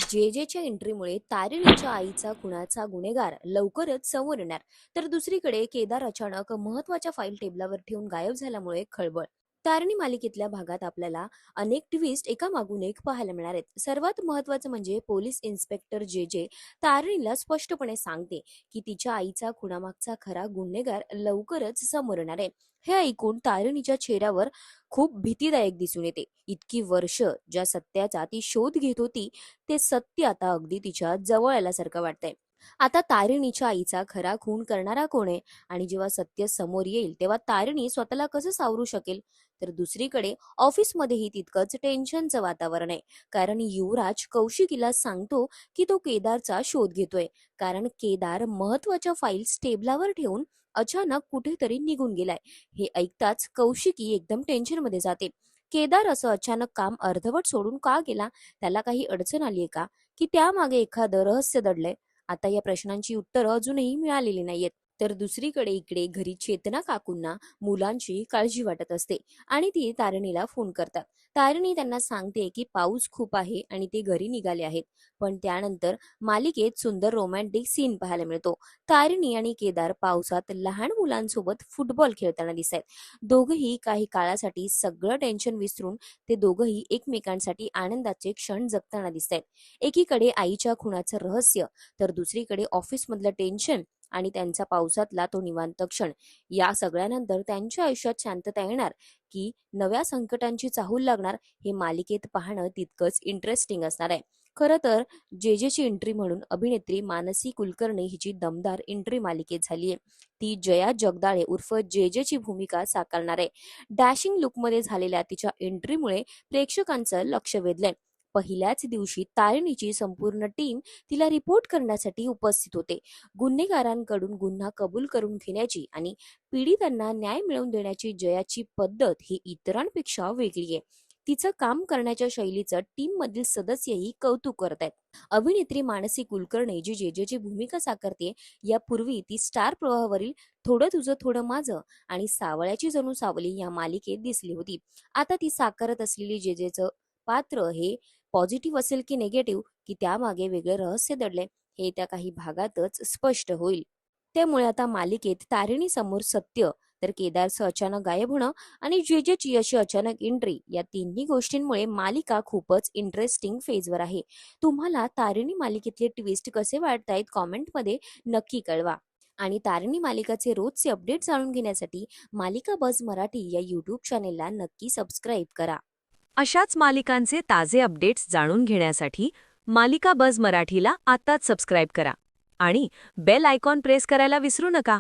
जेजेच्या एंट्रीमुळे तारिणीच्या आईचा खुनाचा गुन्हेगार लवकरच समोर येणार. तर दुसरीकडे केदार अचानक महत्वाच्या फाईल टेबलावर ठेवून गायब झाल्यामुळे खळबळ. तारिणी मालिकेतल्या भागात आपल्याला अनेक ट्विस्ट एका मागून एक पाहायला मिळणार आहेत. सर्वात महत्वाचं म्हणजे पोलीस इन्स्पेक्टर जे जे तारिणीला स्पष्टपणे सांगते की तिच्या आईचा खुनामागचा खरा गुन्हेगार लवकरच समोर येणार आहे. हे ऐकून तारिणीच्या चेहऱ्यावर खूप भीतीदायक दिसून येते. इतकी वर्ष ज्या सत्याचा ती शोध घेत होती, ते सत्य आता अगदी तिच्या जवळ आल्यासारखं वाटतंय. आता तारिणीच्या आईचा खरा खून करणारा कोण आहे आणि जेव्हा सत्य समोर येईल तेव्हा तारिणी स्वतःला कसं सावरू शकेल. तर दुसरीकडे ऑफिसमध्येही तितकंच टेन्शनचं वातावरण आहे. कारण युवराज कौशिकीला सांगतो की तो केदारचा शोध घेतोय, कारण केदार महत्वाच्या फाईल्स टेबलावर ठेवून अचानक कुठेतरी निघून गेलाय. हे ऐकताच कौशिकी एकदम टेन्शनमध्ये जाते. केदार असं अचानक काम अर्धवट सोडून का गेला? त्याला काही अडचण आलीये का, की त्यामागे एखादं रहस्य दडलंय? आता या प्रश्नांची उत्तरं अजूनही मिळालेली नाहीयेत. तर दुसरीकडे इकडे घरी चेतना काकूंना मुलांची काळजी वाटत असते आणि ती तारिणीला फोन करतात. तारिणी त्यांना सांगते की पाऊस खूप आहे आणि ते घरी निघाले आहेत. पण त्यानंतर मालिकेत सुंदर रोमॅन्टिक सीन पाहायला मिळतो. तारिणी आणि केदार पावसात लहान मुलांसोबत फुटबॉल खेळताना दिसतात. दोघंही काही काळासाठी सगळं टेन्शन विसरून ते दोघंही एकमेकांसाठी आनंदाचे क्षण जगताना दिसतात. एकीकडे आईच्या खुनाचं रहस्य, तर दुसरीकडे ऑफिसमधलं टेन्शन आणि त्यांचा पावसातला तो निवांत क्षण. या सगळ्यानंतर त्यांच्या आयुष्यात शांतता येणार की नव्या संकटांची चाहूल लागणार, हे मालिकेत पाहणं तितकंच इंटरेस्टिंग असणार आहे. खरं तर जेजेची एंट्री म्हणून अभिनेत्री मानसी कुलकर्णी हिची दमदार एंट्री मालिकेत झालीय. ती जया जगदाळे उर्फ जेजेची भूमिका साकारणार आहे. डॅशिंग लुकमध्ये झालेल्या तिच्या एंट्रीमुळे प्रेक्षकांचं लक्ष वेधलंय. पहिल्याच दिवशी तारिणीची संपूर्ण टीम तिला रिपोर्ट करण्यासाठी उपस्थित होते. गुन्हेगारांकडून गुन्हा कबूल करून घेण्याची आणि पीडितांना न्याय मिळवून देण्याची जयाची पद्धत ही इतरांपेक्षा वेगळी आहे. तिचं काम करण्याच्या शैलीचं टीम मधील सदस्यही कौतुक करत आहेत. अभिनेत्री मानसी कुलकर्णी जी जेजेची भूमिका साकारते, यापूर्वी ती स्टार प्रवाहावरील थोडं तुझं थोडं माझं आणि सावळ्याची जणू सावली या मालिकेत दिसली होती. आता ती साकारत असलेली जेजेचं पात्र हे पॉझिटिव्ह असेल की निगेटिव्ह, की त्यामागे वेगळे रहस्य दडले, हे येत्या काही भागातच स्पष्ट होईल. त्यामुळे आता मालिकेत तारिणी समोर सत्य, तर केदारचं अचानक गायब होणं आणि जेजेची अशी अचानक एंट्री, या तिन्ही गोष्टींमुळे मालिका खूपच इंटरेस्टिंग फेजवर आहे. तुम्हाला तारिणी मालिकेतले ट्विस्ट कसे वाटतायत कॉमेंटमध्ये नक्की कळवा. आणि तारिणी मालिकाचे रोजचे अपडेट जाणून घेण्यासाठी मालिका बज मराठी या यूट्यूब चॅनेलला नक्की सबस्क्राईब करा. अशाच मालिकांचे ताजे अपडेट्स जाणून घेण्यासाठी मालिका बज मराठीला आत्ताच सबस्क्राईब करा आणि बेल आयकॉन प्रेस करायला विसरू नका.